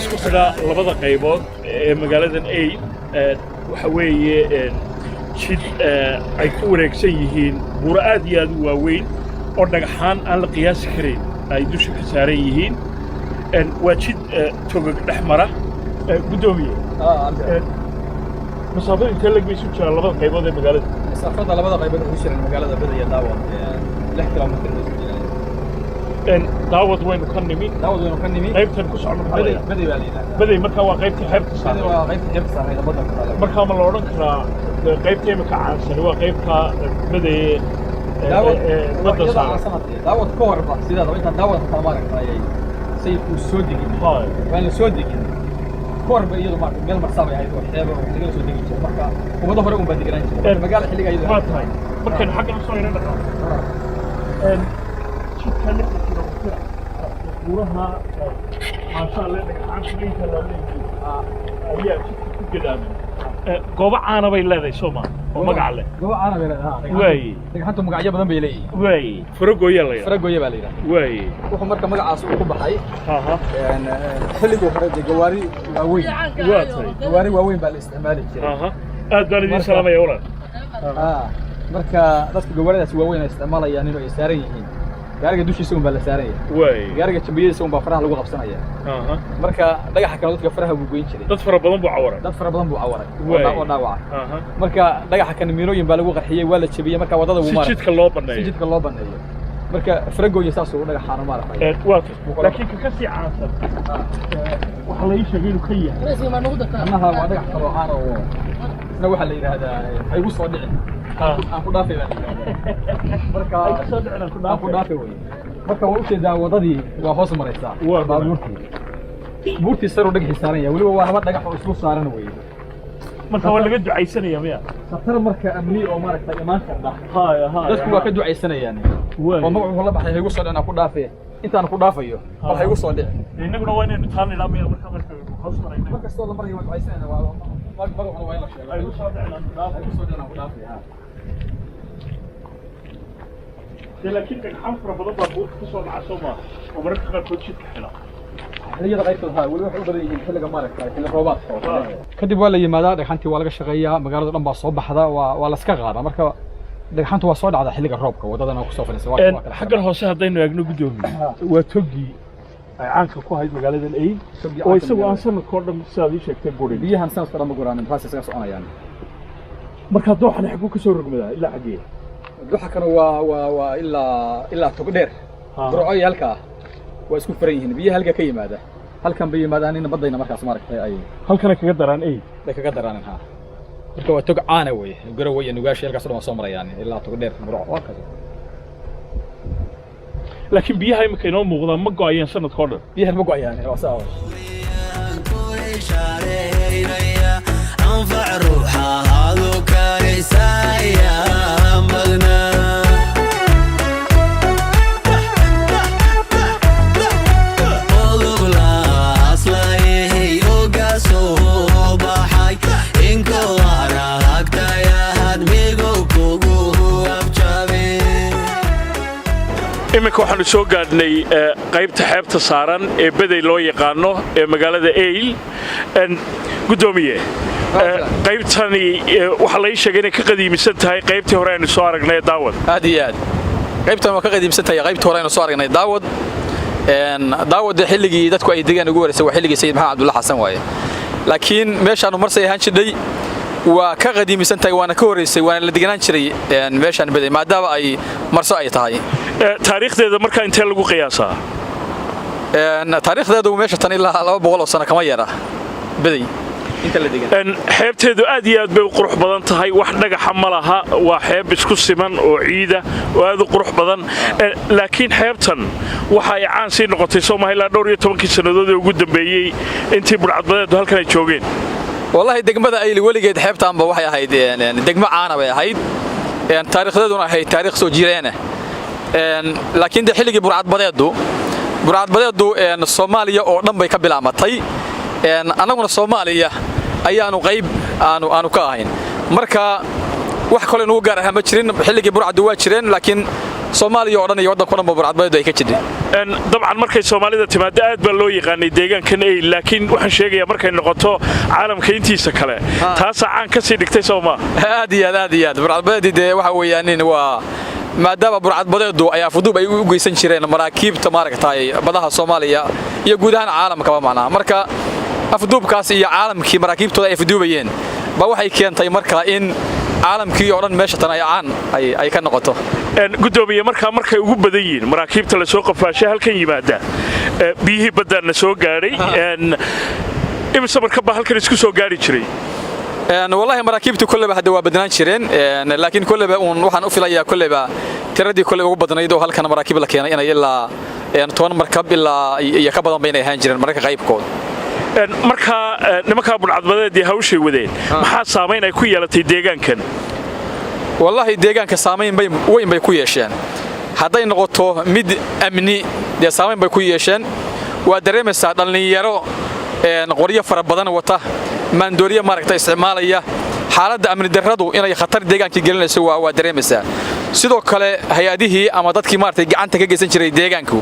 isku xidha labada qaybood ee magaaladan ay waxa weeye jid ay ku wareegsan yihiin buuro aad iyo aad u waaweyn oo dhagaxaan aan la qiyaasi karin ay dusha ka saaran yihiin waa jid togag dhex mara gudoomiye masaafada intee lag bay isu jiraan labada qaybood ee magaalada masaafada labada qaybood ugu jiraan magaalada Bada iyo Daawad 6 kilomitir daawad waynu ka nimi qaybtan ku socno baday markaa waa qaybtii xeebta saaran markaa ma la odhan karaa qaybtii imika caansan waa qaybta badaye badda saaran daawad ka horba sidaada intaan daawad ka maaragtay sayidku soo degin waan soo degin korba iyadu ma meel marsaabay ahayd oo xeebo laga soo degin jiray marka umada hore u baadigaan jiray magaala xilliga iyadu waa tahay markan xagga soo yeeranaa jidka lixda kilomitir buuraha maasha Allah dhagaxaanta inta la leeyahay ayaa jidka ku gadaaman goobo caana bay leedahay Soomaa oo magac leh goobo caana bay leedahay way dhagaxaanta magacyo badan bay leeyihiin way faragooya la faragooya baa leeyahay way wuxuu marka magacaas uu ku baxay xilliga hore gawaari waaweyn baa la isticmaali jiray aad baan idin salaamaya walaal marka dadka gawaaridaas waaweyn ay isticmaalayaan inay saaran yihiin gaariga dushiisa baa la saaran yahay way gaariga jambiyadiisa baa faraha lagu qabsanaya marka dhagaxa kale dadka faraha buu goyn jiray dad fara badan buu cawaray oo dhaawacay marka dhagaxa kan miirooyin baa lagu qarxiyay waa la jabiyay marka wadada uu maray jidka loo baneeyo marka faragooya saas uu dhagaxana maaragtay laakiin ka sii caansan waxa la sheegay inuu ka yahay annaha waa dhagax kale oo aan oo isna waxa la yiraahdaa ay ugu soo dhicin aan ku dhaafay marka ay soo dhicin aan ku dhaafay marka waa u jeedaa wadadii waa hoos maraysaa buurtii sare u dhagax saaran yahay waliba waa laba dhagax oo isku saaran weeye marka waa laga ducaysanaya miya khatar marka amni oo maaragtay imaan karda dadku waa ka ducaysanayaan oo magacu la baxay igu soo dhicin aan ku dhaafay intaan ku dhaafayo waxa igu soo dhicin inaguna waa inaynu taan ilaamayna marka hoos marayna marka soo la marayo waa ducaysanayna waa magacu waa la sheegay igu soo dhicin aan ku dhaafay لكن الحفر بضبط بوت كسر عصمة ومركب كوتشي كحلا xilliyada qaybtooda wali wax u badan yihiin xilliga maaragtay xilli roobaadka kadib waa la yimaadaa dhagxantii waa laga shaqeeyaa magaalada dhan baa soo baxda waa la iska qaadaa marka dhagxantu waa soo dhacda xilliga roobka wadadana ku soo fadhiisay xaggan hoose haddaynu eegno gudoomiye waa togii ay caanka ku ahayd magaaladan ay oo isagu aan sanadkoo dhan sidaad ii sheegtay burin biyahan sanadkoo dhan ma guraanin taas isaga soconayaan marka dooxan xaguu ka soo rogmadaa ilaa xagee dooxa kana waa ilaa tog dheer burcoy halka waa isku furan yihiin biyaha halka ka yimaada halkan bay yimaadaan in badayna markaas maaragtay ay halkana kaga daraan ay kaga daraan marka waa tog caana weeye garowe iyo nugaashi halkaas dhan soo marayaan ilaa tog dheer burco waa kaas laakiin biyaha imika inoo muuqda ma go'ayaan sanadkoo dhan biyaha ma go'ayaan waa saa anfac ruuxa hadu karisaya magna iminka waxaanu soo gaadhnay qaybta xeebta saaran ee baday loo yaqaano ee magaalada Eyl gudoomiye qaybtani waxa la sheegay inay ka qadiimisan tahay qaybtii hore aynu soo aragnay daawad aad iyo aad qaybtan waa ka qadiimisan tahay qaybtii hore aynu soo aragnay daawad xilligii dadku ay deegaan ugu wareysay waa xilligii Sayid Maxamed Cabdulla Xasan waaye laakiin meeshaan marsay ahaan jiray waa ka qadiimisan tahay waana ka horeysay waana la deganaan jiray meeshaan baday maadaama ay marso ay tahay taariikhdeeda marka intee lagu qiyaasaa taariikhdeedu meesha tan ilaa 200 sano kama yara baday inta la degan xeebteedu aad iyo aad bay u qurux badan tahay wax dhagaxa ma laha waa xeeb isku siman oo ciida oo aad u qurux badan laakiin xeebtan waxa ay caan sii noqotay Soomaaliya ilaa dhowr iyo 10 sanadood ee ugu dambeeyay intii burcadbadeedu halkan ay joogeen wallahi degmada ay weligeed xeebtaanba waxay ahayd degmo caana bay ahayd taariikhdeeduna ahayd taariikh soo jireena laakiin de xilligii burcadbadeedu Soomaaliya oo dhan bay ka bilaamatay annaguna Soomaaliya ayaanu qayb aanu ka ahayn marka wax kale inuu gaar ah ma jirin xilligii burcadu waa jireen laakiin Soomaaliya oo dhan iyo waddanka dhan burcadbadeedu ay ka jireen dabcan markay Soomaalida timaado aad baa loo yaqaanay deegaankan ay laakiin waxaan sheegayaa markay noqoto caalamka intiisa kale taas aan ka sii dhigtay Soomaaliya aad iyo aad burcadbadeedu waxa weeyaan waa maadaama burcadbadeedu ay afduub ay u geysan jireen maraakiibta maaragtay badaha Soomaaliya iyo guud ahaan caalamka macnaha marka afduubkaas iyo caalamkii maraakiibtooda ay afduubayeen ba waxay keentay marka in caalamkii oo dhan meesha tan ay ka noqoto gudoomiye markay ugu badan yihiin maraakiibta la soo qafaashay halkan yimaada biyihii badana soo gaaray imisa markaba halkan isku soo gaari jiray والله مراكبتي كلها هذا وبدنان شيرين لكن كلها وحن أفيليا كلها تردي كلها وبدنا يدو هل كان مراكب لك يعني إلا يعني توان مركب إلا يكبر بين هانجرين مركب غيب كود marka nimanka burcadbadeedii hawshay wadeen maxaa saameyn ay ku yeelatay deegaankan wallahi deegaanka saameyn bay ku yeesheen haday noqoto mid amni de saameyn bay ku yeesheen waa dareemaysaa dhalinyaro qoryo fara badan wata maandooriye maaragtay isticmaalaya xaaladda amni darradu inay khatar deegaanka gelinayso waa dareemaysaa sidoo kale hay'adihii ama dadkii maaragtay gacanta ka geysan jiray deegaanku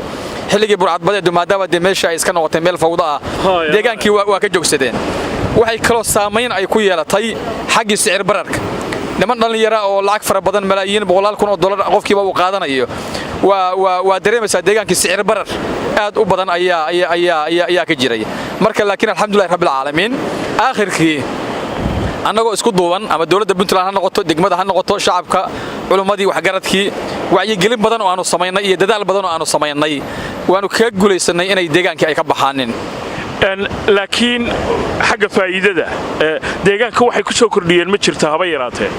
xilligii burcadbadeedu maadaama de meesha ay iska noqotay meel fawda ah deegaankii waa ka joogsadeen waxay kaloo saameyn ay ku yeelatay xaggii sicir bararka niman dhalinyaro oo lacag fara badan malaayiin boqolaal kun oo dollar qofkiiba uu qaadanayo waa dareemaysaa deegaankii sicir barar aad u badan ayaa ka jiray marka laakiin alxamdulillahi rabbil caalamiin aakhirkii annagoo isku duuban ama dawladda Puntland ha noqoto degmada ha noqoto shacabka culimadii waxgaradkii wacyigelin badan oo aanu sameeynay iyo dadaal badan oo aanu sameeynay waanu ka guuleysanay inay deegaankii ay ka baxaanin laakiin xagga faa'iidada deegaanka waxay ku soo kordhiyeen ma jirto haba yaraatee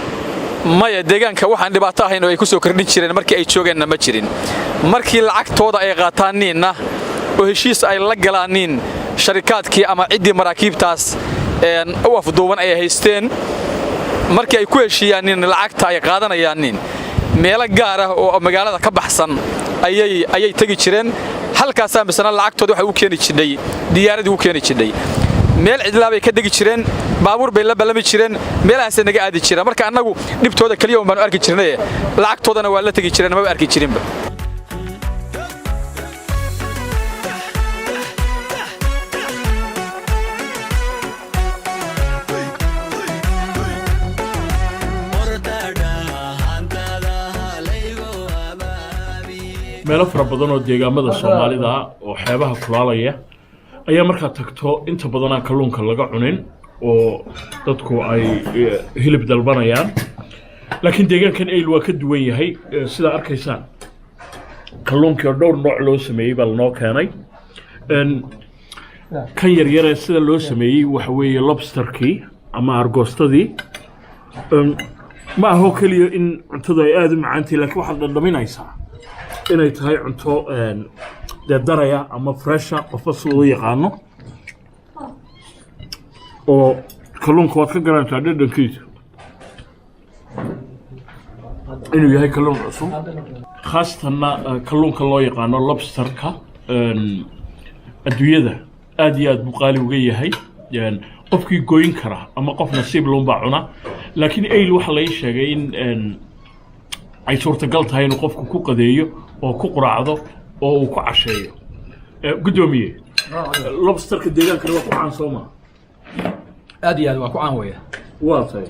maya deegaanka waxaan dhibaato ahayn oo ay ku soo kordhin jireen markii ay joogeenna ma jirin markii lacagtooda ay qaataaniinna oo heshiis ay la galaaniin sharikaadkii ama ciddii maraakiibtaas u afduuban ay haysteen markii ay ku heshiiyaanin lacagta ay qaadanayaanin meelo gaar ah oo magaalada ka baxsan ayay tagi jireen halkaas misna lacagtooda waxa uu keeni jiray diyaaradii uu keeni jiray meel cidlaa bay ka degi jireen baabuur bay la balami jireen meelahaas naga aadi jireen marka annagu dhibtooda kaliya baan arki jirnay lacagtoodana waa la tagi jireen ma arki jirinba meelo fara badan oo deegaamada Soomaalida oo xeebaha kulaalaya ayaa markaa tagto inta badan aan kalluunka laga cunin oo dadku ay hilib dalbanayaan laakiin deegaankan ay waa ka duwan yahay sida arkaysaan kalluunka dhowr nooc loo sameeyay bal noo keenay kan yar sida loo sameeyay waxa weeye lobsterkii ama argostadii ma aha kaliya in cuntada ay aad u macaantahay laakiin waxa dhadhaminaysaa inay tahay cunto daraya ama fresh qofka soo yaqaano oo kalluunka waad ka garantaa dhadhankiisa inuu yahay kalluun cusub khaasatan kalluunka loo yaqaano lobsterka adduunyada aad iyo aad buu qaali uga yahay qofkii gooyin kara ama qof nasiib loomba cuna laakiin ayl waxa la sheegay in ay suurtagal tahay inuu qofku ku qadeeyo oo ku quraacdo oo uu ku casheeyo gudoomiye lobsterka deegaanka waa ku caan Soomaa aad iyo aad waa ku caan weeyaa waa tahay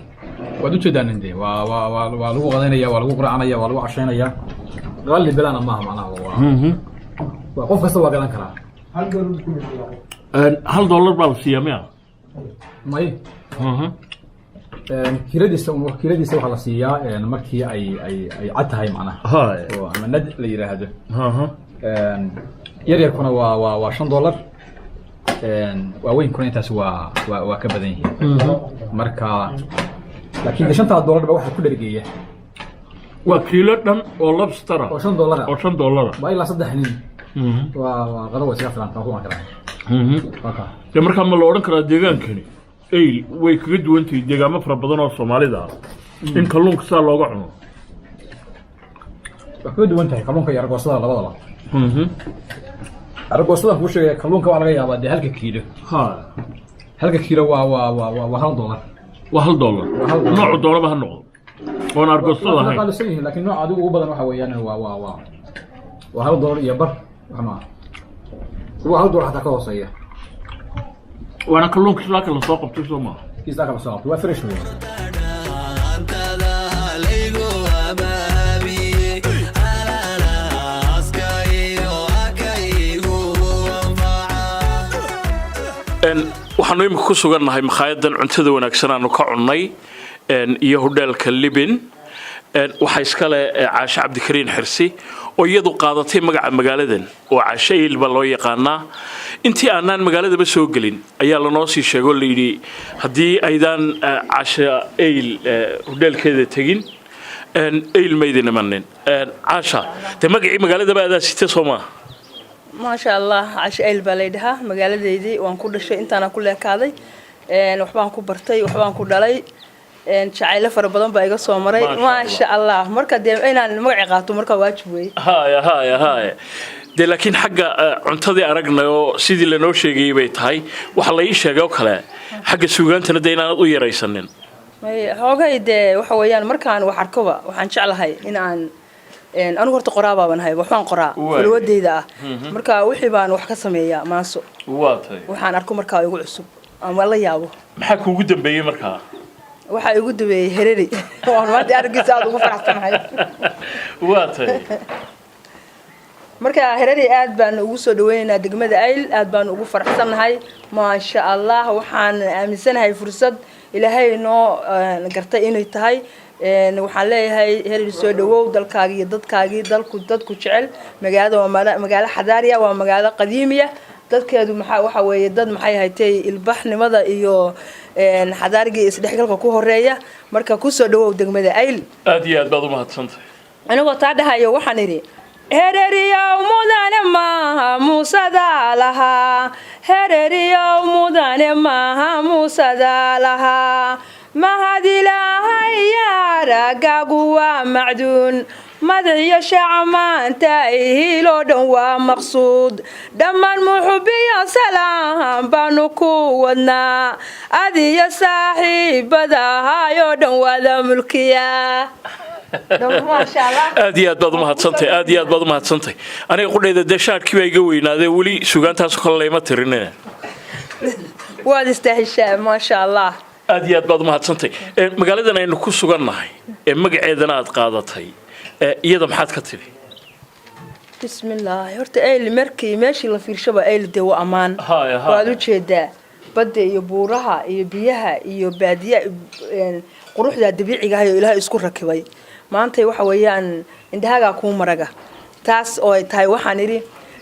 wadu jeedaan indee waa lagu qadanaya waa lagu quraacanaya waa lagu casheynaya qalli bilana maaha macnaha waa qof kasta waa gadan karaa $1 baa siiyay may kiradiisa waxa la siiyaa markii ay cad tahay macnaha oo ama nad la yiraahdo yaryarkuna waa $5 waaweyn kuna intaas waa ka badan yihiin marka laakiin $5 ba waxa ku dhergeeya waa kiilo dhan oo lobster oo $5 oo $5 waa ilaa 3 nin waa qado waa iska filan ku markaa marka ma la oran karaa deegaankani ayl way kaga duwan tahay deegaamo fara badan oo Soomaalida in kalluunka saa looga cuno وحكود وانتهي كلونك يا رجل وصلها لبضلة رجل وصلها وش كلونك وعلى جيا بدي هلك كيلو هلك كيلو وهل دولار وهل دولار نوع الدولار بهالنوع وانا رجل وصلها قال سنه لكن نوع عدو بدل ما هو يعني وهل دولار يبر وحنا هو هل دولار حتى كوصية وانا كلونك شلاك اللي سوق بتشوفه ما كيس ذاك الصوت وفرش منه waxaanu imika ku sugannahay makhaayaddan cuntada wanaagsan aanu ka cunnay iyo hodheelka Libin waxa iska leh Caasha Cabdikariin Xirsi oo iyadu qaadatay magaca magaaladan oo Caasha Ilba loo yaqaana intii aanan magaaladaba soo galin ayaa la noo sii sheego leeydi hadii aydan Caasha Il hodheelkeeda tagin Il meydina manin Caasha te magacii magaaladaba aad sitay Soomaa ما شاء الله عاش إيل بلدها مقالة دي وان كل شيء أنت أنا كلها كذي وحبان كبرتي وحبان كدلي شعيلة فربضان بيجا صومري ما شاء الله مركز دي أنا المقعقات ومركز واجبي هاي دي لكن حاجة عنتدي أرجنا سيدي لنو شيء جيبت هاي وحلاقي شيء جو كلا حاجة سوغان تندينا ويا رئيسنن هو جاي وحويان مركان وحركبة وحنشعل هاي هنا أنا قرت قرابة من هاي وحنا قراء في الود ذا مركا وحبان وحكا سمية ماسو وحنا أركو مركا يقول عصب أما الله يابو محكو قدام بيه مركا وحا يقول بيه هريري وأنا ما أدري أرجع زاد وفرح سمعي مركا هريري آد بان وصل دوينا دقمة عيل آد بان وفرح سمعي ما شاء الله وحنا أمسن هاي فرصة إلى هاي إنه نقرتي إنه يتهاي waxaan leeyahay heer soo dhawow dalkaaga iyo dadkaaga dadku jecel magaalada waa magaalo xadaariya waa magaalo qadiimiya dadkeedu waxa weeye dad maxay haytay ilbaxnimada iyo xadaariga isdhexgalka ku horeeya marka ku soo dhawow degmada Ayl aad iyo aad baad u mahadsantahay anigoo taa dhahayo waxaan idhi hereeriyo mudane maaha muusada laha hereeriyo mudane maaha muusada laha mahadilahay yaaragaagu waa macduun madaxiyo shacmaanta ihiloo dhan waa maqsuud dhammaan muxubiyo salaam baanu ku wadnaa adiyo saaxiibadahaayoo dhan waada mulkiya aad iyo aad baad u mahadsantahay aniga qudhayda deshaadkii baa iga weynaaday weli sugaantaas kale lama tirinina waad istaahishaa ma sha Allah aad iyo aad baad u mahadsantahay magaaladan aynu ku sugannahay magaceedana aad qaadatay iyada maxaad ka tiri bismillaah horta Ayl markii meeshii la fiirshaba Ayl de waa amaan waad u jeedaa badda iyo buuraha iyo biyaha iyo baadiya quruxda dabiiciga ah ee Ilaahay isku rakibay maanta waxa weeyaan indhahaga ku maraga taas oo ay tahay waxaan iri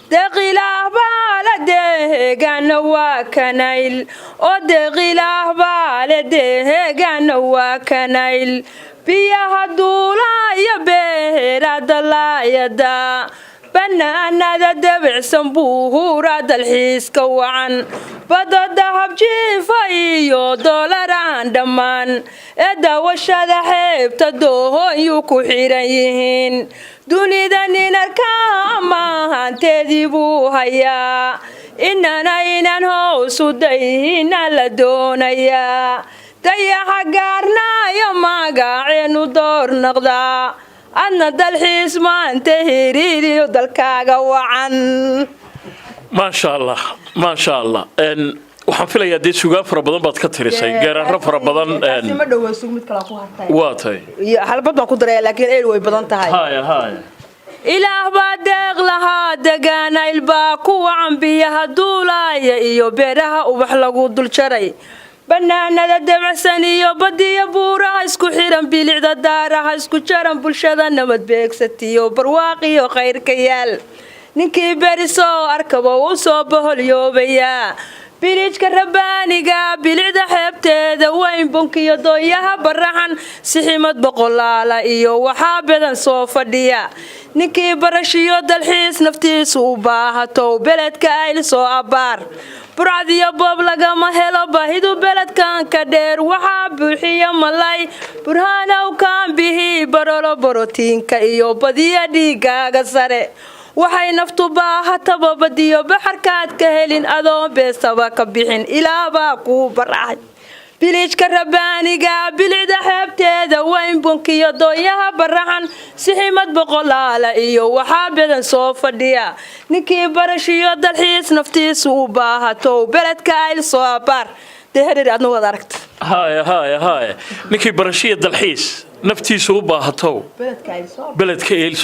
دقيله بالده جنوا كنايل ودقيله بالده جنوا كنايل بيها دولا يبهر دلا يدا بنانا دبع سنبوه راد الحيس كوعن بدا دهب جيفايو دولاران دمان ادا وشادا حيبتا دوهو يوكو حيريهين دوني داني نركاما هانتيدي بوهايا إننا إنان هو سوديهين لدونيا تياها قارنا يوما قاعينو دور نقدا أنا دالحيس ما انتهيريري ودالكاغا وعن ما شاء الله waxaan filayaa dee suugaan fara badan baad ka tirisay gaararro fara badan ma dhawo suug mid kala ku hartay waa tahay iyo halbad baan ku daray laakiin Ayl way badan tahay haaya ilaah baa deeq lahaa degaana ilbaa kuwa cambiyaha duulaya iyo beeraha ubax lagu dul jaray banaanada dabacsan iyo badiya buuraha isku xiran bilicda daaraha isku jaran bulshada nabad beegsatiyo barwaaqiyo khayrka yaal ninkii beriso arkaba uu soo boholyoobaya bilijka rabaaniga bilicda xeebteeda weyn bunkiyo dooyaha baraxan siximad boqolaala iyo waxaa badan soo fadhiya ninkii barashiyo dalxiis naftiisu u baahato beledka Ayl soo abaar burcadiyo boob lagama helo baahidu beledkan ka dheer waxaa buuxiya malay burhaanow kaan bihi barolo borotiinka iyo badiya dhiigaaga sare waxay naftu baahataba badiyo baxarkaad ka helin adoon beesaba ka bixin ilaabaa kuu baraxay bilijka rabbaaniga bilicda xeebteeda weyn bunkiyo dooyaha baraxan siximad boqolaala iyo waxaa badan soo fadhiya ninkii barashiyo dalxiis naftiisu u baahato beledka ayl soo abaar deherir adna wad aragta هاي نكي برشية دالحيس نفتي سو باهتو بلد كيل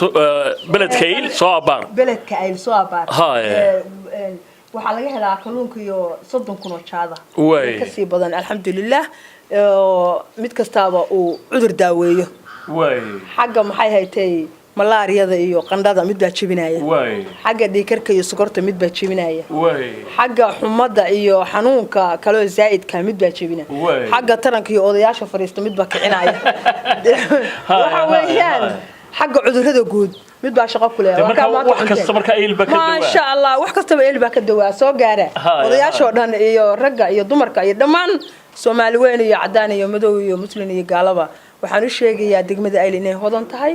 سو عبار beledka ayl soo abaar هاي waxaa laga helaa kalluunka iyo 30 kun oo jaada Way. ka sii badan alxamdulillah mid kastaaba uu cudur daaweeyo واي xagga maxay haytay malaariyada iyo qandhada mid baa jebinaya واي xagga dhiikarka iyo sokorta mid baa jebinaya واي xagga xumada iyo xanuunka kale zaa'idka mid baa jebinaya Way. xagga taranka iyo odayaasha fariista mid baa kicinaya waxa weeyaan xagga cudurrada guud mid baa shaqo ku leeyahay marka wax kasta marka eelba ka dawaa ما شاء الله wax kastaba eelba ka dawaa soo gaara odayaasha dhan iyo ragga iyo dumarka iyo dhamaan Soomaali weyn iyo cadaan iyo madow iyo muslim iyo gaalaba waxaan u sheegayaa degmada ayl inay hodan tahay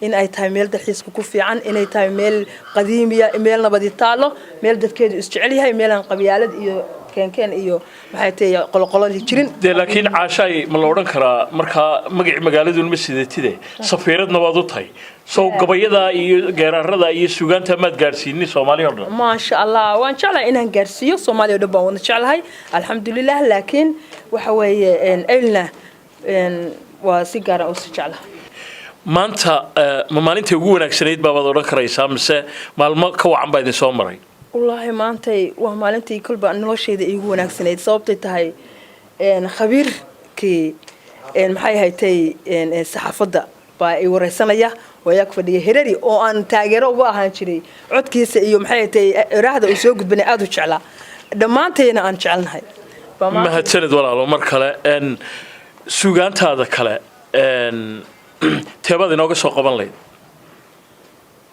in ay tahay meel dalxiiska ku fiican inay tahay meel qadiimiya meel nabad taalo meel dadkeedu is jecel yahay meel aan qabyaalad iyo keen iyo maxay tahay qolqolada jirin laakiin caashay ma la oran karaa marka magac magaaladu ma sideetide safiiradna waad u tahay soo gabayada iyo geerarada iyo suugaanta maad gaarsiinay Soomaaliya oo dhan ما شاء الله وان شاء الله inaan gaarsiiyo Soomaaliya oo dhan baan jecelahay alxamdulillah laakiin waxa weeye eelna waa si gaar ah u jecelahay maanta ma maalintii ugu wanaagsanayd baad oran karaysaa mise maalmo ka wacan baa idin soo maray والله maantay waa maalintii kulba noloshayda igu wanaagsanayd sababtay tahay khabiirkii maxay haytay saxaafadda baa ay wareysanaya wayaa ku fadhiya Hereri oo aan taageero uga ahaan jiray codkiisa iyo maxay haytay raahda uu soo gudbinay aad u jeclaa dhamaanteena aan jecelnahay mahadsanid walaalo mar kale suugaantaada kale teebada inooga soo qaban lahayd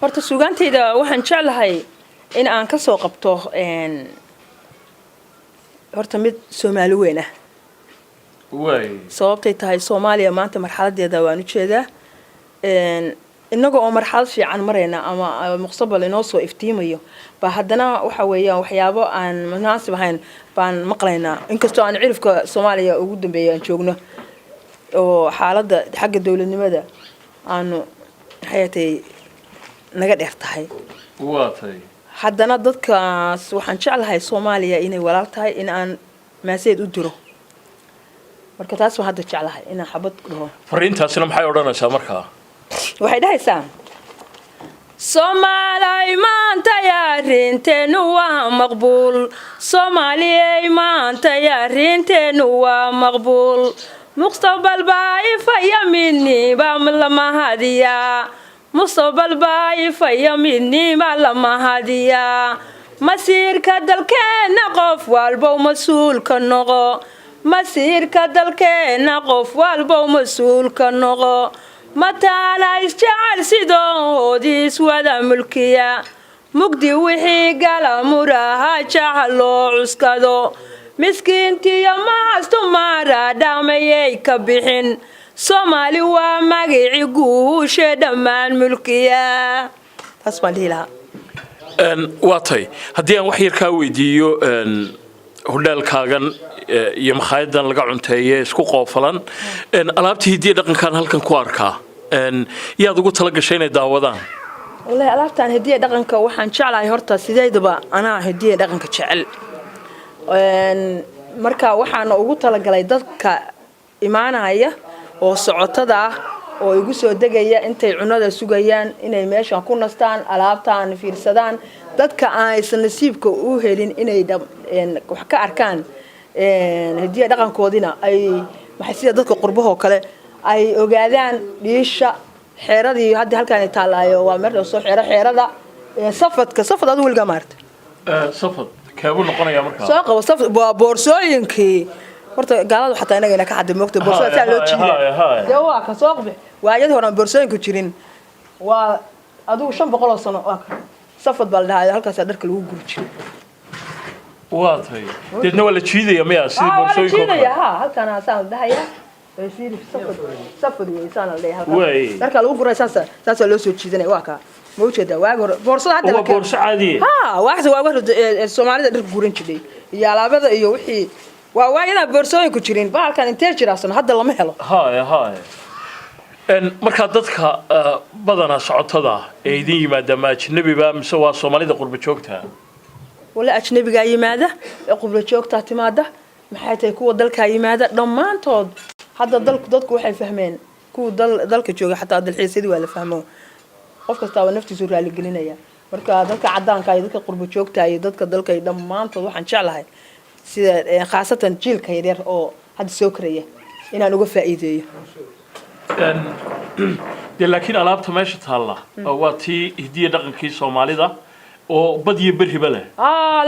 horta suugaantayda waxaan jeclahay in aan ka soo qabto horta mid Soomaali weyn ah way sababtay tahay Soomaaliya maanta marxaladeeda waan u jeedaa inagoo oo marxalad fiican marayna ama mustaqbal inoo soo iftiimayo ba haddana waxa weeyaan waxyaabo aan munaasib ahayn baan maqlaynaa inkastoo aan cirifka Soomaaliya ugu dambeeyay aan joogno oo xaaladda xagga dawladnimada aanu hay'atay naga dheer tahay waatay haddana dadkaas waxaan jeclahay Soomaaliya inay walaal tahay in aan maaseed u diro marka taas waxaan hadda jeclahay in aan xabad dhaho fariintaasina maxay odhanaysaa markaa waxay dhahaysaa Soomaaliya maanta yarinteenu waa maqbuul Soomaaliya maanta yarinteenu waa maqbuul mustaqbal baa ifaya minni ba lama hadiya mustaqbal baa ifaya minni ba lama hadiya masiirka dalkeena qof walba mas'uul ka noqo masiirka dalkeena qof walba mas'uul ka noqo mataana isjecel sidoodiis wada mulkiya mugdi wixii gala muraha jacalo cuskado miskiintiyo maastu mara dhamayay ka bixin Soomaali waa magaci guusha dhammaan mulkiya taas baan dhihi lahaa waatay haddii aan wax yar kaa weydiiyo hodheelkaagan iyo makhaayaddan laga cunteeye isku qoofalan alaabtii hidiya dhaqankan halkan ku arkaa yaad ugu tala gashay inay daawadaan wallahi alaabtaan hidiya dhaqanka waxaan jeclahay horta sideedaba anaa hidiya dhaqanka jecel marka waxaan ugu talagalay dadka imaanaya oo socotada ah oo igu soo degaya intay cunada sugayaan inay meeshan ku nastaan alaabtaan fiirsadaan dadka aysan nasiibka u helin inay wax ka arkaan hidiya dhaqankoodina ay maxay sida dadka qurbaha kale ay ogaadaan dhiisha xeeradii hadda halkaan ay taalaayo waa meel soo xeerada safad adu wilga maarta safad keebu noqonaya markaa soo qabo safad boorsooyinkii horta gaaladu xataa inaga ka xad moogta boorsada saa loo jiiday waa ka soo qabo waayad hore boorsooyinku jirin waa adigu 500 sano waa safad bal dhahay halkaas dharka lagu guri jiray واطي ديدنا ولا جيديا ما سي ولا بورسوي jiidaya halkan asaan dhahaya fiiri safad weysaan la leeyahay halkan marka lagu guray saas loo soo jiidanay waa ka ma u jeedaa waag hore boorsada hadda waa boorso caadi wax waa hore Soomaalida dhar guuran jiray iyo alaabada iyo wixii waa waayada boorsooyin ku jireen baalkan intee jiraasan hadda lama helo haay marka dadka badana socotada ee idin yimaada ma ajnabiba mise waa Soomaalida qurba joogta wala ajnabiga yimaada ee qurba joogta timaada maxay tahay kuwa dalka yimaada dhamaantood hadda dadku waxay fahmeen kuwa dalka jooga xataa dalxiisadii waa la fahmo qof kasta oo naftiisu raali gelinaya marka dadka cadaanka iyo dadka qurba joogta iyo dadka dalka ay dhamaantood waxaan jeclahay sida khaasatan jiilka yar oo hadda soo koraya inaan uga faa'iideeyo laakiin alaabta meesha taalla waa tii hidiya dhaqankii Soomaalida oo bad iyo bariba leh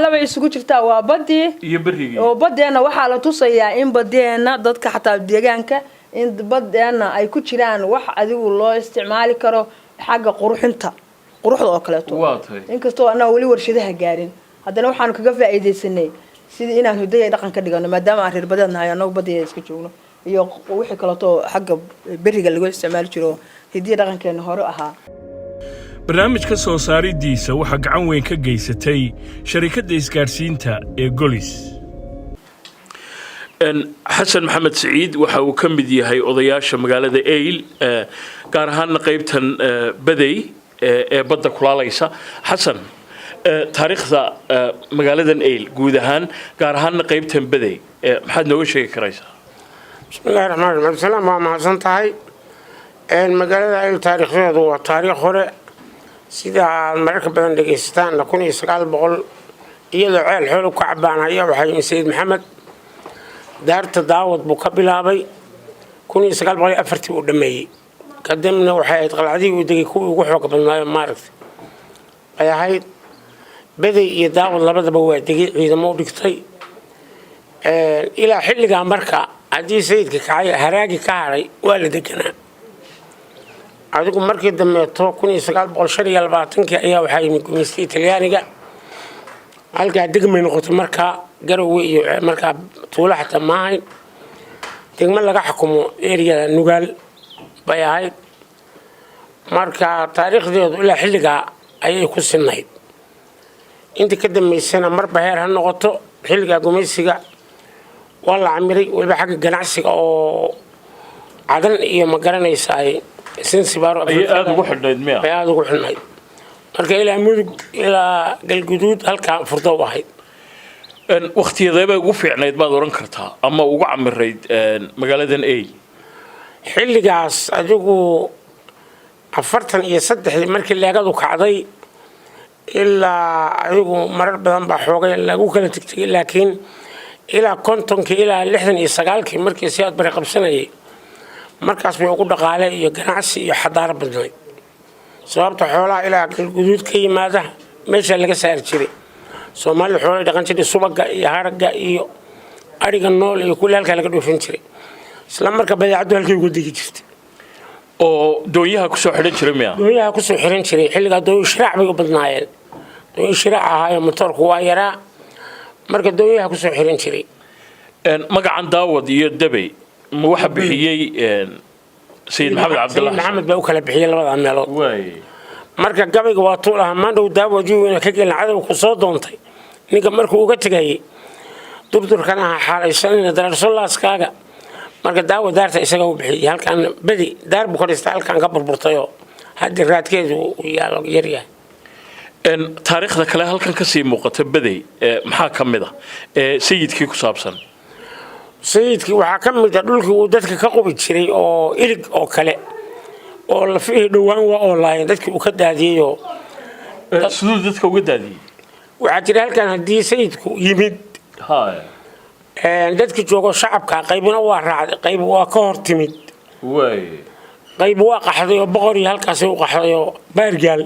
laba isugu jirtaa waa badii iyo barigii oo badeena waxa la tusayaa in badeena dadka xataa deegaanka in badeena ay ku jiraan wax adigu loo isticmaali karo xagga quruxda oo kale inkastoo ana wali warshadaha gaarin haddana waxaan kaga faa'iideysanay sidii inaan hidayay dhaqan ka dhigano maadaama aan reer badeednahay anagu badeeda iska joogno iyo wixii kale oo xagga bariga lagu isticmaali jiro hidiyada dhaqankeena hore ahaa barnaamijka soo saaridiisa waxa gacan weyn ka geysatay sharikadda isgaarsiinta ee Golis xasan maxamed saciid waxa uu ka mid yahay odayaasha magaalada Eyl gaar ahaan qaybtan baday ee badda kulaalaysa xasan taariikhda magaaladan Eyl guud ahaan gaar ahaan qaybtan baday maxaad nooga sheegi karaysaa bismillaahir rahmaanir rahiim salaam ma santahay magaalada Eyl taariikhdeedu waa taariikh hore sida marka badan dhageystaan 1900 iyadoo ceel xoolo ku cabaanaya waxa Sayid Maxamed daarta daawad buu ka bilaabay 1904 uu dhameeyay kadibna waxay qalcadii uu degay kuwii ugu xoog badnaa maaragtay ay ahayd baday iyo daawad labadaba waa degay ciidamo u dhigtay ilaa xilliga marka hadii sayidka kacay haraagi ka haray waa la deganaa adigu markii dambeeto 1925 ayaa waxa yimid gumeystay Talyaaniga halka degmay noqotay marka garowe iyo marka tuula xataa maahayn degmo laga xukumo area nugaal bay ahayd marka taariikhdeedu ilaa xilliga ayay ku sinayd inta ka dambeysana marba heer ha noqoto xilliga gumeysiga waa la camiray waliba xagga ganacsiga oo cadan iyo ma garanaysa ay sinsibaaro aad ugu xidhnayd miya aad ugu xidhnayd marka ilaa mudug ilaa galguduud halka furdo ahayd waqtiyadeeba ugu fiicnayd baad oran kartaa ama ugu camirayd magaaladan Eyl xilligaas adigu 43 markii leegadu kacday ilaa adigu marar badan baa xoogay lagu kala tigtay laakiin ilaa 50 ilaa 69 markii si aad bari qabsanayay markaas way ugu dhaqaale iyo ganacsi iyo xadaar badnay sababta xoolaha ilaa galguduud ka yimaada meesha laga saar jiray Soomaali xoolo dhaqan jiray subaga iyo haraga iyo ariga nool iyo kulli halka laga dhoofin jiray isla marka badeecadu halkay ugu digi jirtay oo dooyaha ku soo xiran jiray miya dooyaha ku soo xiran jiray xilliga dooyo shiraac bay u badnaayeen dooyo shiraac ahaa motorku waa yaraa marka dooyaha ku soo xiran jiray magacan daawad iyo dabay ma waxa bixiyay Sayid Maxamed Cabdullaah Maxamed baa u kala bixiyay labada meelood marka gabayga waa tuulaha maandhow daawadiiu inay ka gelin cadow ku soo doontay ninka markuu uga tagayay durdurkana xaalaysanina daraasolaaskaaga marka daawad daarta isaga u bixiyay halkan badi daar buu ka dhistay halkan ka burburtayo hadda raadkeedu uu yaalo yar yahay taariikhda kale halkan ka sii muuqata baday maxaa ka mid ah sayidkii ku saabsan sayidkii waxa ka mid ah dhulkii uu dadka ka qubi jiray oo ilig oo kale oo la fihi dhawaan waa oo laayeen dadkii uu ka daadiyo sidoo dadka uga daadiyay waxa jira halkan hadii sayidku yimid dadkii joogo shacabka qaybna waa raacday qayb waa ka hor timid qayb waa qaxday oo boqor iyo halkaas uu qaxday oo baargaal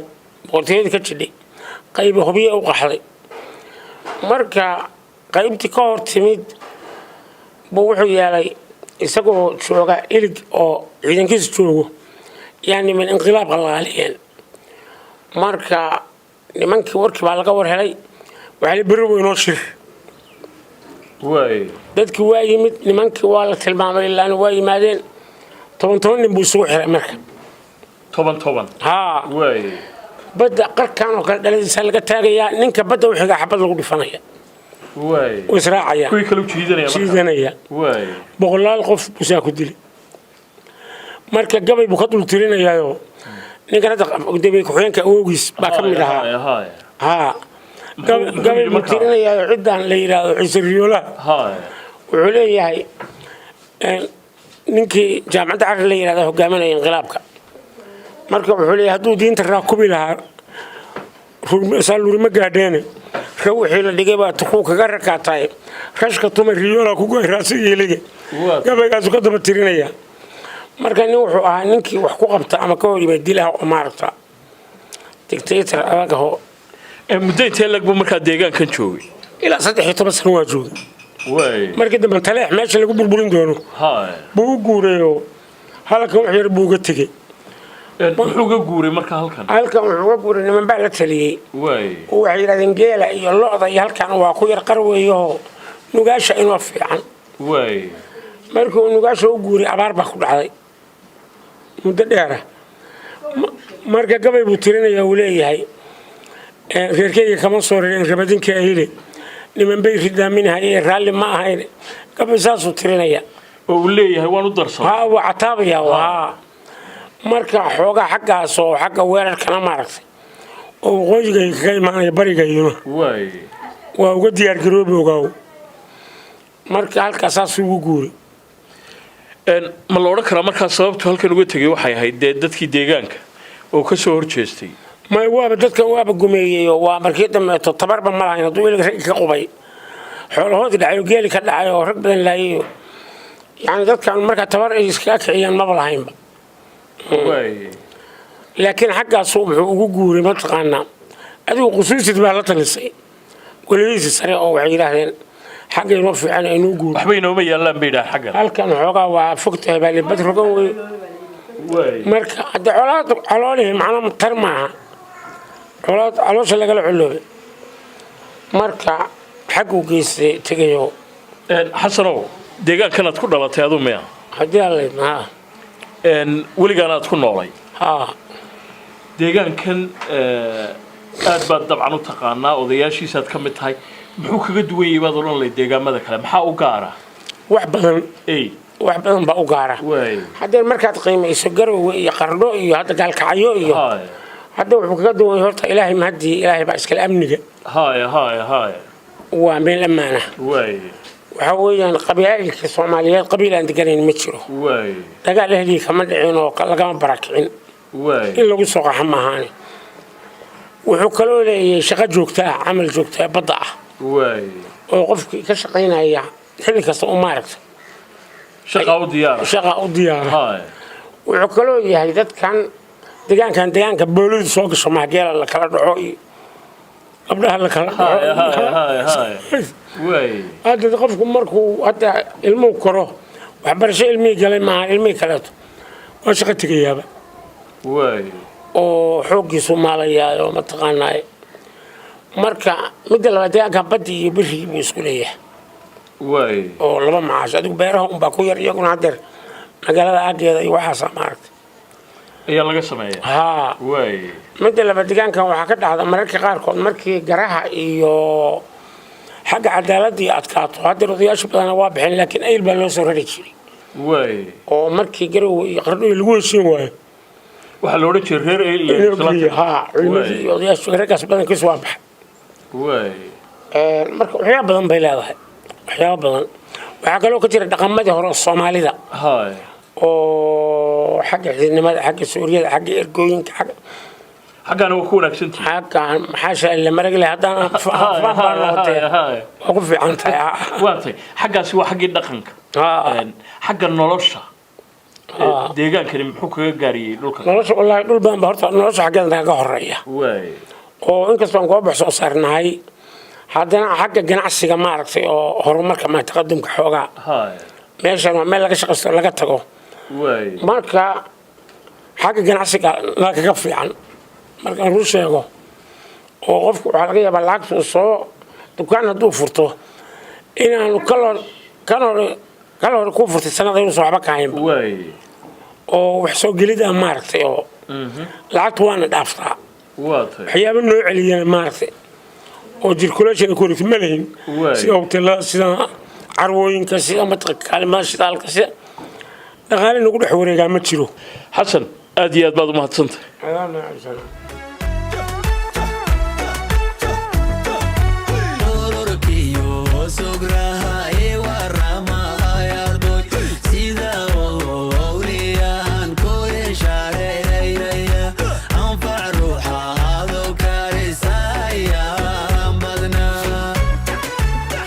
boqortooyada ka jidhay qayb hubiye uu qaxday marka qaybtii ka hor timid buu wuxuu yeelay isagoo jooga ilig oo ciidankiisa joogo يعني من انقلاب غاليين marka nimankii warkii baa laga war helay waxa la biro inoo shir واي dadkii waa yimid nimankii waa la tilmaamay ilaa waa yimaadeen 10 nin buu soo xiray marka طبعا ها واي badda qarkaan oo kale dhaladiisa laga taagayaa ninka badda u xiga xabad lagu dhifanaya واي وإسراعيا كوي كلو جيدنا جيدنا واي بقولال قف بساكو دلي marka gabay buu ka dul tirinayaa ninka hada qodobay ku xigeenka oogis ba kamid aha ha gabay buu tirinayaa ciidan la yiraahdo Cisriyoola ha wuxuu leeyahay ninkii jaamacadda Carri la yiraahdo hogaaminaya inqilaabka marka wuxuu leeyahay haduu diinta raakubi lahaa rurma gaadheene wixii la dhigay baa tuquu kaga rakaatay rashka tuma Riyoola ku go'raasiyeeliga gabaygaas ka daba tirinaya marka nin wuxuu ahaa ninkii wax ku qabta ama ka hor yimid dilaha oo maarta dictator anaga ho muddo intee lag buu markaa deegaankan joogay ilaa 13 sano waa joogay way markii dambe taleex meesha lagu burburin doono buu guureeyo halkan wax yar buu ga tagay wuxuu ga guuray marka halkan wuxuu ga guuray niman baa la taliyay way waxay yiraahdeen geela iyo lo'da iyo halkan waa ku yar qarweeyo nugaasha inoo fiican way markuu nugaasha u guuray abaar baa ku dhacday muddo dheer marka gabay buu tirinayaa uu leeyahay reerkayga kama soo reerin rabadinka ahile niman bay ridaaminahay raalli ma ahayn gabay saasuu tirinaya oo uu leeyahay waan u darsan ha waa cataabaya waa marka xoogaa xaggaas oo xagga weerarkana maaragtay oo qoyga ka imaanaya bariga iyo way waa uga diyaar garoobi ogaaw marka halkaas uu guuray ma la oran karaa markaa sababtu halkan uga tagay waxay ahayd dadkii deegaanka oo ka soo horjeestay ما هو بدك واب قمية ومركيد ما تعتبر بملاها ينضوي لك رجع قبي حوله هذا دعيو جالي كذا دعيو ركب لايو يعني ذاتك المركة تعتبر إسكاك عيان ما بلاهين لكن حق الصبح وجوري ما تقنا هذا خصوصي تبعات النساء وليس السريع أو عيران حق يوفي على إنه جور حبينا وما يلا بيدا حقا هل كان حقا وفقتها بالي بدر قوي مركة الدعوات علونهم على مطرمها على علوش اللي قالوا علوه مركة حقه قيس تجيو حسنو ديجان كانت كلها لا تهذو مياه هدي الله ها ولي كانت كلها وراي ها ديجان كان أدبر طبعا وتقانا وضياشي ساد كمت هاي محوك قدوي يبادرون لي ديجان ماذا كلام محاو قارة وحبهم إيه وحبهم بقوا قارة هذا المركة قيمة يسجروا ويقرنوا هذا قال كعيو هذا وحوك قدوي هرت إلهي مهدي إلهي بس كلام نجى هاي ومن لمانه وحويا قبيلة الصوماليات قبيلة عند قرين متشرو تقال هذي كمان عينه كلام براكين إلا قصة حماهاني وحكلوا لي شقة جوكتا عمل جوكتا بضع وقف كشقينا إياه حلي كسر ماركت شقة وديار وحكلوا لي هذا كان دجان كان بولود سوق الصوماليات اللي كلا دعوي قبلها لك هاي هذا قفكم مركو حتى الموكره وحبر شيء المي قال مع المي كلته وشقتك يابا oo xoogii Soomaaliya oo ma taqaanay marka mid la deegaanka badii iyo bishii buu isku leeyahay oo laba maash adigu beeraha un baa ku yar iyaguna hadeer magaalada aageeda iyo waxa samaartay ayaa laga sameeyay mid la deegaanka waxa ka dhacda mararka qaar kood markii garaha iyo xagga cadaaladii adkaato hadeer odayaasha badan waa bixin laakiin ayl baa loo soo rari jiray oo markii garow iyo qardho lagu heshiin waayo waxa loo oran jiray reer ها علمي odayaasha reerkaas badan ka soo baxay marka waxyaabo badan bay leedahay waxyaabo badan waxa kale oo ka jira dhaqamadii hore Soomaalida oo xagga xididnimada xagga Suuriyada xagga ergooyinka xaggan waa ku wanaagsantii xaggan maxaa la marag leh hadana faan noqotay ugu fiican tahay waatay xaggaasi waa xaggii dhaqanka xagga nolosha deegaankani muxuu kaga gaariyay dhulka nolosha wallahi dhul baan horta nolosha xaggeeda ka horeeya oo inkastoo aan goob soo saarnahay haddana xagga ganacsiga ma aragtay oo horumarka ma taqadumka xoogaa meeshan waa meel laga shaqaysto laga tago marka xagga ganacsiga laga fiican marka aan u sheego oo qofku waxa laga yaabaa lacagtu soo dukaan hadduu furto inaanu kal hore ku furtay sanada inuusan waxba ka haynba oo wax soo gelida maaragtay oo lacagta waana dhaaftaa waxyaaba noo celiyana maaragtay oo jirkuleeshana ku wareegtay ma lahin sida hoteelada sida carwooyinka sida kaalimada shidaalka sida dhaqaale nagu dhex wareegaa ma jiro xasan aad iyo aad baad u mahadsantahay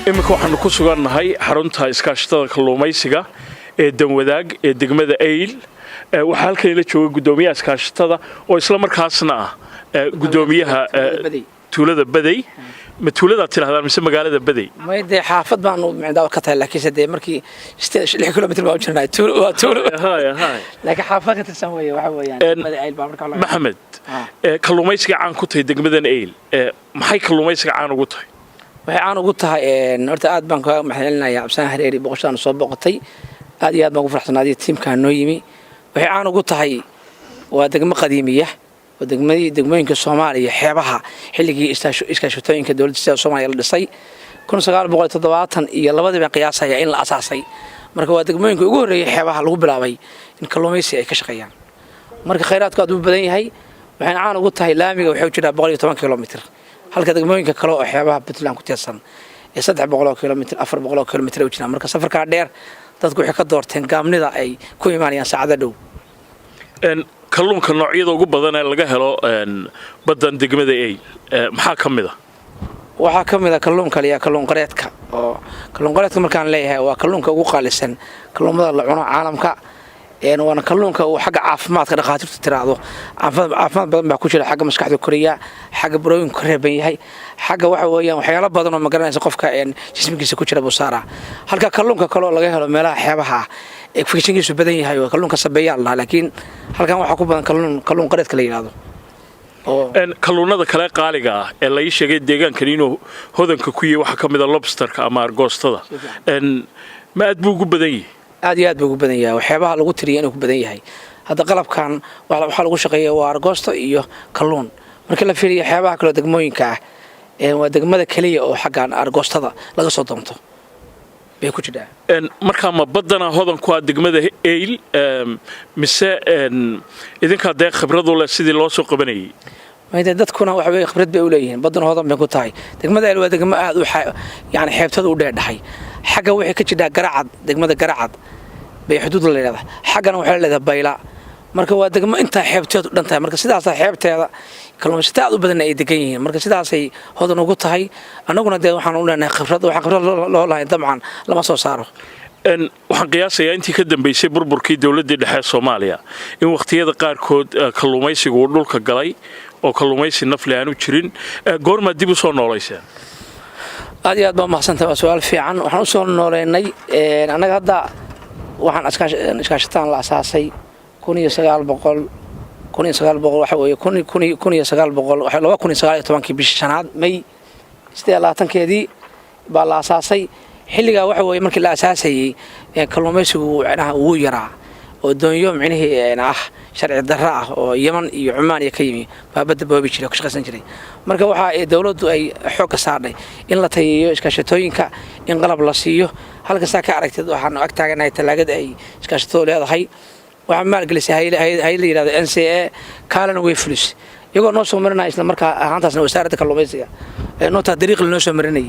iminka waxaanu ku sugannahay xarunta iskaashatada kalluumaysiga ee danwadaag ee degmada Eyl waxa halkan la jooga gudoomiyaha iskaashatada oo isla markaasna ah gudoomiyaha tuulada Baday ma tuulada tiraahdaa mise magaalada Baday ma idee xaafad baan u micnaa ka tahay laakiin sidee markii 6 kilomitir baa u jirnaa tuulo laakiin xaafad ka tirsan weeye waxa weeyaan Baday Eyl baa markaa Maxamed kalluumaysiga caan ku tahay degmadan Eyl maxay kalluumaysiga caan ugu tahay waxay aan ugu tahay horta aad baan ka maxalinayaa Absaan Hareeri boqoshaan soo boqotay aad iyo aad baan ugu faraxsanahay tiimka noo yimi waxay aan ugu tahay waa degmo qadiimiya oo degmooyinka Soomaaliya xeebaha xilligii iskaashatooyinka dawladda Soomaaliya la dhisay 1970 iyo labadii qiyaasaya in la asaasay marka waa degmooyinka ugu horeeyay xeebaha lagu bilaabay in kalluumaysi ay ka shaqeeyaan marka khayraadku aad u badan yahay waxay aan ugu tahay laamiga wuxuu jiraa 110 kilomitir halka degmooyinka kale oo xeebaha Puntland ku tirsan ee 300 kilomitir 400 kilomitir u jiraan marka safarka dheer dadku waxay ka doorteen gaamnida ay ku imaanayaan saacada dhow kalluunka noocyada ugu badan ee laga helo badan degmada Eyl maxaa kamid ah waxa kamid ah kalluunka liya kalluun qareedka oo kalluun qareedka markaan leeyahay waa kalluunka ugu qaalisan kalluumada la cuno caalamka waana kalluunka uu xagga caafimaadka dhaqaatiirtu tiraahdo caafimaad badan baa ku jira xagga maskaxda koriya xagga burooyin ka reeban yahay xagga waxa weeyaan waxyaalo badan oo magaranaysa qofka jismigiisa ku jira busaara halka kalluunka kale oo laga helo meelaha xeebaha ee fikshinkiisu badan yahay oo kalluunka sabeeyaal laakiin halkan waxa ku badan kalluun qareedka la yiraahdo kalluunada kale qaaliga ah ee la sheegay deegaankan inuu hodanka ku yahay waxa kamid ah lobsterka ama argoostada ma aad buu ugu badan yahay aad iyo aad buu ugu badan yahay waxyaabaha lagu tiriyo inuu ku badan yahay hadda qalabkan waxa lagu shaqeeyaa waa argoosto iyo kalluun marka la fiiriyo waxyaabaha kale degmooyinka ah waa degmada kaliya oo xaggan argoostada laga soo doonto bay ku jiraan marka ma badana hodan ku ah degmada Eyl mise idinka deeq khibrad u leh sidii loo soo qabanayay maayda dadkuna waxa way khibrad bay u leeyihiin badan hodan bay ku tahay degmada Eyl waa degmo aad u yani xeebtada u dheedhahay xagga waxay ka jiraa garacad degmada garacad bay xuduud la leedahay xaggana waxay leedahay bayla marka waa degmo inta xeebteedu dhantahay marka sidaas xeebteeda kalluumaysatada aad u badan ay degan yihiin marka sidaas ay hodan ugu tahay anaguna waxaan u leenahay khibrad loo lahayn dabcan lama soo saaro waxaan qiyaasayaa intii ka dambeysay burburkii dawladda dhexe Soomaaliya in waqtiyada qaarkood kalluumaysigu uu dhulka galay oo kalluumaysi nafli aanu jirin goorma dib u soo noolayseen aad iyo aad baan mahadsantahay waa su'aal fiican waxaan u soo nooleynay anaga hadda waxaan iskaashataan la asaasay 1900 waxa weeye 1900 bishii shanaad May 28keedii baa la asaasay xilliga waxa weeye markii la asaasayay kalluumaysigu uu yaraa oo doonyo micnihii sharci darro ah oo Yemen iyo Cumaan ka yimi baabada boobi jiray ka shaqaysan jiray marka waxa ay dawladdu ay xoog ka saarnay in la tayeeyo iskaashatooyinka in qalab la siiyo halkaas ka aragtid waxaan ag taaganahay talaagada ay iskaashatoodu leedahay waxa maalgelisay hay'ad la yiraahdo NCA Kaalana Wayflus iyagoo noo soo marinay isla markaa ahaantaasna wasaaradda kalluumaysiga noota dariiq loo soo marinay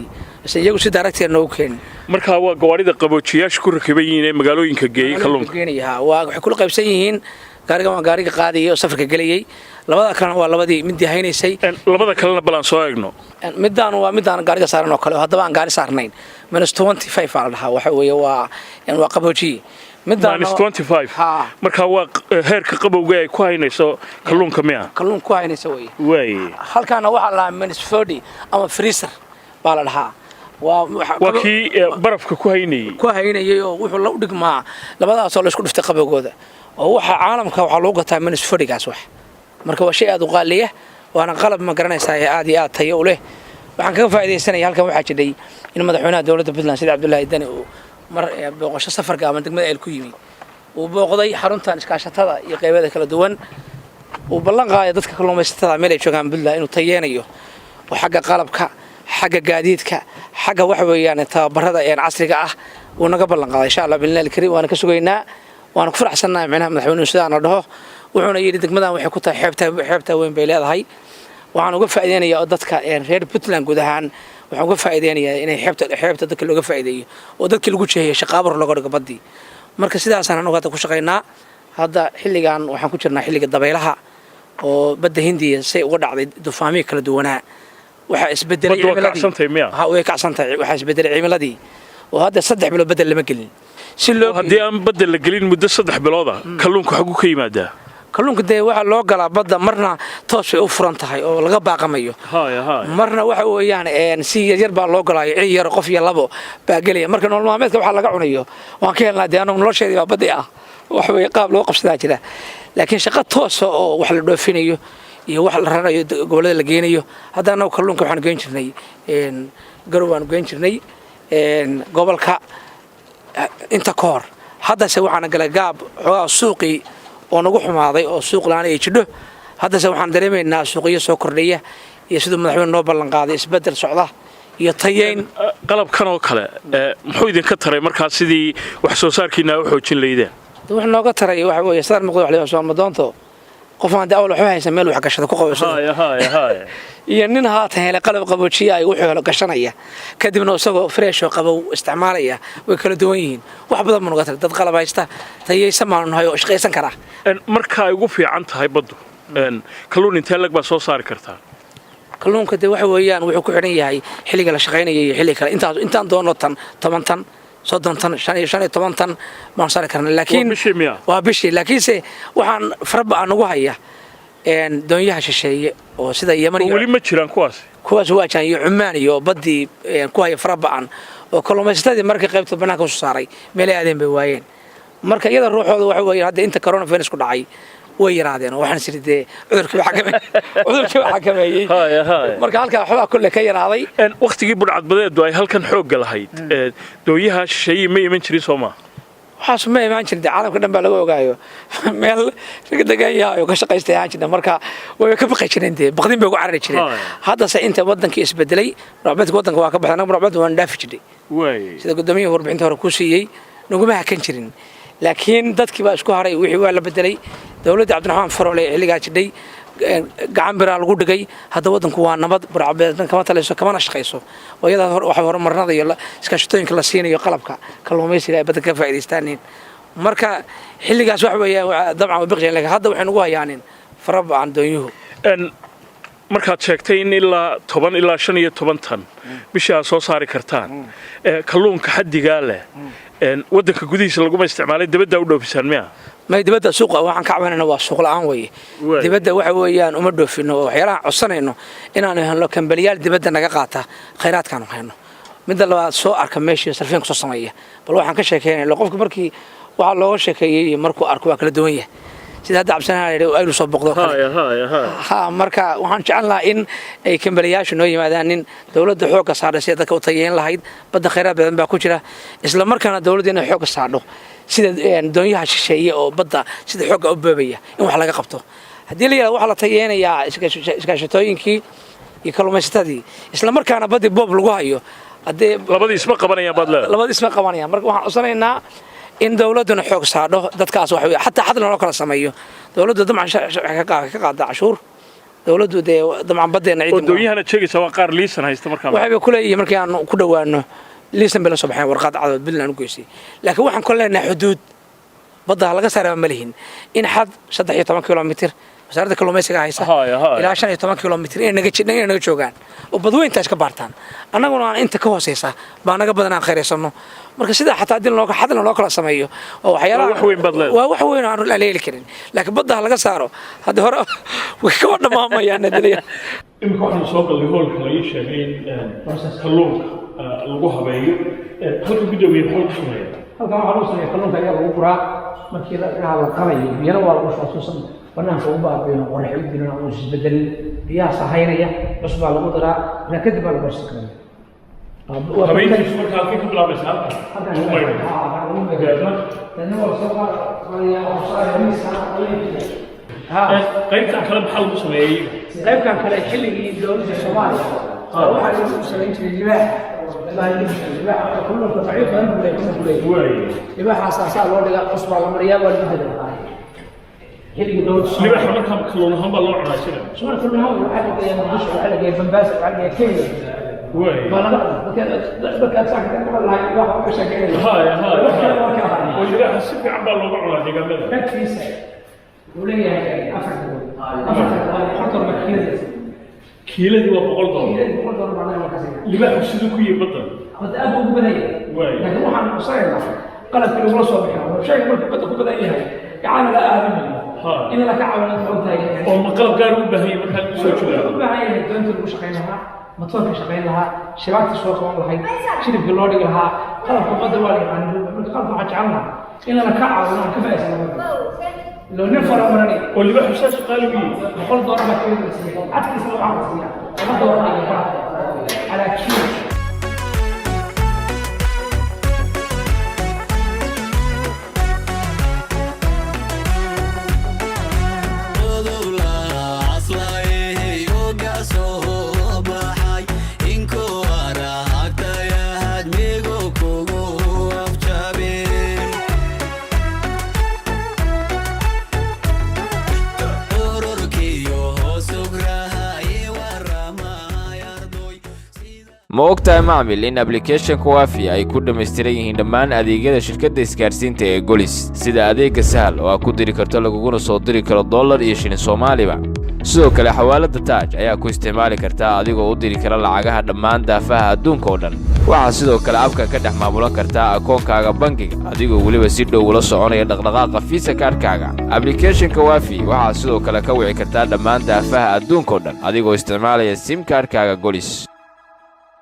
iyagu si daaragteed noo keen marka waa gawaarida qaboojiyaasha ku rakiban yihiin magaalooyinka geeyay kalluunka waa waxay kula qaybsan yihiin gaariga qaadiyay oo safarka galiyay labada kalena waa labadii mid haynaysay labada kalena balan soo eegno midaan gaariga saaran oo kale hadaba aan gaari saarnayn -25 aan dhahaa waxa weeye waa qaboojiye -25 marka waa heerka qabowga ay ku haynayso kalluunka miya kalluun ku haynayso way halkaana waxa la -40 ama freezer baa la dhahaa waa kii barafka ku haynayay oo wuxuu la dhigmaa labadaas oo la isku dhiftay qabowgooda oo waxa caalamka waxa loo gataa -40gaas wax marka waa shay aad u qaaliya waana qalab ma garanaysaa aad iyo aad tayo u leh waxaan kaga faa'iidaysanaya halkan waxaa jiray in madaxweynaha dowladda Puntland sida Cabdullaahi Dani uu mar booqasho safarka ama degmada ay ku yimi uu booqday xaruntan iskaashatada iyo qaybaha kala duwan uu ballan qaaday dadka kalluumaysatada meel ay joogaan Puntland inuu tayeeyo oo xagga qalabka xagga gaadiidka xagga wax weeyaan tababarada ee casriga ah uu naga ballan qaaday insha Allah billahi kariim waan ka sugaynaa waan ku faraxsanahay macnaha madaxweynuhu sidaan oo dhaho wuxuuna yiri degmadan waxay ku tahay xeebta weyn bay leedahay waxaan uga faa'iideynayaa dadka reer Puntland guud ahaan waxaan uga faa'iideynayaa inay xeebta dadka looga faa'iideeyo oo dadkii lagu jeeyo shaqaabar looga dhigo badii marka sidaas aan uga ku shaqeynaa hadda xilligan waxaan ku jirnaa xilliga dabaylaha oo badda Hindiya say uga dhacday duufaamiye kala duwanaa waxa isbedelay way kacsantahay waxa isbedelay cimiladii oo hadda 3 bilood badal lama gelin si loo haddii aan badal la gelin muddo 3 bilood kalluunku xagu ka yimaadaa kalluunka de waxa loo galaa badda marna toos ay u furan tahay oo laga baaqamayo marna waxa weeyaan si yar baa loo galaayo cid yar qof iyo labo baa galaya marka nolol maalmeedka waxa laga cunayo waan ka helnaa de anagu nolosheedii baa badda ah wax way qaab loo qabsadaa jira laakiin shaqo toos oo wax la dhoofinayo iyo wax la rarayo gobolada la geenayo hadda anagu kalluunka waxaan geyn jirnay garow waan geyn jirnay gobolka inta koor hadda se waxaan galay gaab xogaa suuqii oo nagu xumaaday oo suuq laan ay jidho hadda se waxaan dareemaynaa suuqiyo soo kordhaya iyo sidoo madaxweynuhu noo ballan qaaday isbedel socda iyo tayeyn qalabkan oo kale muxuu idinka taray markaas sidii wax soo saarkiina u xoojin leeyeen wax nooga taray waxa weeye sadar muqdo wax leeyahay Soomaaliya doonto qof aan daawl wax haysan meel wax gashada ku qabaysan iyo nin haatan helay qalab qaboojiye ay wuxuu helo gashanaya kadibna isagoo fresh oo qabow isticmaalaya way kala duwan yihiin wax badan ma noqon dad qalab haysta tayeysan ma nahayo shaqeysan kara marka ay ugu fiican tahay baddu kalluun intee lag baa soo saari kartaa kalluunka de waxa weeyaan wuxuu ku xiran yahay xilliga la shaqeynayo iyo xilliga kale intaan doono tan 10 tan 30 tan 15 tan ma saari karna laakiin waa bishii laakiin se waxaan farba aan ugu haya doonyaha shisheeye oo sida Yemen iyo wali ma jiraan kuwaas waa jaan iyo Cumaan iyo badii ku haya farabaan oo kalluumaysatadii markay qaybta banaanka soo saaray meel ay aadeen bay waayeen marka iyada ruuxooda waxa weeye hadda inta coronavirus ku dhacay way yaraadeen oo waxaan siridee cudurkii xakameeyay marka halka waxba kulli ka yaraaday waqtigii budcadbadeedu ay halkan xoog lahayd doonyaha shisheeye ma iman jirin Soomaa waxaas ma iman jirin caalamka dhan baa laga ogaayo meel laga dagayayo ka shaqaystay aan jirna marka way ka baqay jireen baqdin bay ugu carari jireen hadda se inta wadankii isbedelay racbadka wadanka waa ka baxday racbadda waan dhaafi jiray sida gudoomiyaha warbixinta hore ku siiyay naguma hakan jirin laakiin dadkii baa isku haray wixii waa la bedelay dawladda Cabdiraxmaan Faroole xilligaa jiray gacan bira lagu dhigay hadda wadanku waa nabad burcadbadeedna kama talayso kama shaqeyso wayada waxa horumarnada iyo iskaashatooyinka la siinayo qalabka kalluumaysiga ay badan ka faa'iideystaan marka xilligaas wax weeye dabcan biqjeen laakiin hadda waxay nagu hayaanin farab aan doonyuhu markaad sheegtay in ilaa 10 ilaa 15 tan bisha soo saari kartaan kalluunka xaddiga leh wadanka gudihiisa lagu isticmaalay dibadda u dhoofisaan miya ما دبدا سوق waxaan ka cabanayna waa suuq la'aan way dibadda waxa weeyaan uma dhoofino waxyaalaha codsanayno inaan helno kambaliyaal dibadda naga qaata khayraadkan hayno mid la soo arka meeshii sarfeen ku soo sameeya bal waxaan ka sheekeynaa qofka markii waxa loo sheekeeyay markuu arko waa kala duwan yahay sida hadda cabsanahay ay soo boqdo marka waxaan jecelnahay in ay kambaliyaashu noo yimaadaan nin dawladda xoog saaraysa sida dadka u tayeyn lahayd badda khayraad badan baa ku jira isla markaana dawladda inay xoog saarto sida doonyaha shisheeye oo badda sida xoog u baabaya in wax laga qabto hadii la yiraahdo waxa la tayeenayaa iskaashatooyinkii iyo kalluumaysatadii isla markaana badii boob lagu hayo hadee labadii isma qabanayaan marka waxaan usanaynaa in dawladuna xoog saadho dadkaas wax xataa xad loo kala sameeyo dawladdu dabcan ka qaada cashuur dawladdu dabcan badeena ciidan doonyahana sheegaysa waa qaar liisan haysta markaa waxay ku leeyihiin markii aan ku dhawaano liisan bela soo baxay warqad cad Puntland u geysay laakiin waxaan ku leenahay xuduud badda laga saaray ma leeyin in xad 13 kilomitir wasaaradda kalluumaysiga haysa ilaa 15 kilomitir inay naga joogaan oo badweyntaas ka baartaan annaguna aan inta ka hooseysa baa naga badan aan khayraysano marka sida xataa hadii loo xadna loo kala sameeyo oo waxyaalaha wax weyn aan la leeli karin laakiin badda laga saaro hadda hore way ka wadhamaamayaan dadaliya imka waxaan soo galay hoolka laga sheegay in kalluunka lagu habeeyo halka gudoomiye xoog sameeyo halka waxa loo sameeyo kalluunka ayaa lagu guraa markii la qalayo biyana waa lagu soo banaanka u baabiyo qorrax u dilan oo isbedel biyaha sahaynaya cusbaa lagu daraa لا كذب على بس كلام habeyntii marka halkay ka bilaabaysaa halkan ugu maydhay لأنه هو سوف qaybtan kale maxaa lagu sameeyey qayb kan kale xilligii dowladda Soomaaliya waxa lagu sameeyay libaax libaax kullu tafiiq badan buu leeyahay libaax asaasa loo dhigaa qasba la mariyaa waa lagu dadaa xilligii dowladda libaaxa marka kalluun ahaan baa loo cunaa sida soo kalluun ahaan waxa laga yaabaa mush waxa laga yaabaa Bambaas waxa laga yaabaa Kenya بكات ساكت قبل هاي واحد بشكل هاي واللي si fiican baa looga cunaa deegaanada تكفيسه وليه أفرد خطر بكيلة kiiladii waa $100 $100 معناها وكذا libaaxu siduu ku yihi badan قد أبو بداية لكن واحد مصير قلب في الوصف بحاله شيء مركب بدأ بداية يعني لا أهم إن لك عاون أنت oo maqalab gaar u baahan yahay marka soo joogaa baahan doonta lagu shaqeynaha matoorka shaqeyn lahaa shiraagta soo qaban lahayd shiribka loo dhigi lahaa qalabka qadar waa yaqaan marka qalabka waxa jecelna in la ka caawino ka faa'iideysano لو نفر أمرني oo libaaxu saas qaalibi بقول دور ما كيف نسميه عكس لو عاوز ما دور على كيف ma ogtahay macmil in application-ka waafi ay ku dhammaystiran yihiin dhammaan adeegyada shirkadda isgaarsiinta ee golis sida adeegga sahal oo aad ku diri karto laguguna soo diri karo dollar iyo shilin Soomaaliba sidoo kale xawaalada taaj ayaa ku isticmaali kartaa adigoo u diri kara lacagaha dhammaan daafaha adduunka oo dhan waxaa sidoo kale abka ka dhex maamulan kartaa akoonkaaga bangiga adigoo weliba si dhow ula soconaya dhaqdhaqaaqa Visa card-kaaga application-ka waafi waxaa sidoo kale ka wici kartaa dhammaan daafaha adduunka oo dhan adigoo isticmaalaya SIM card-kaaga golis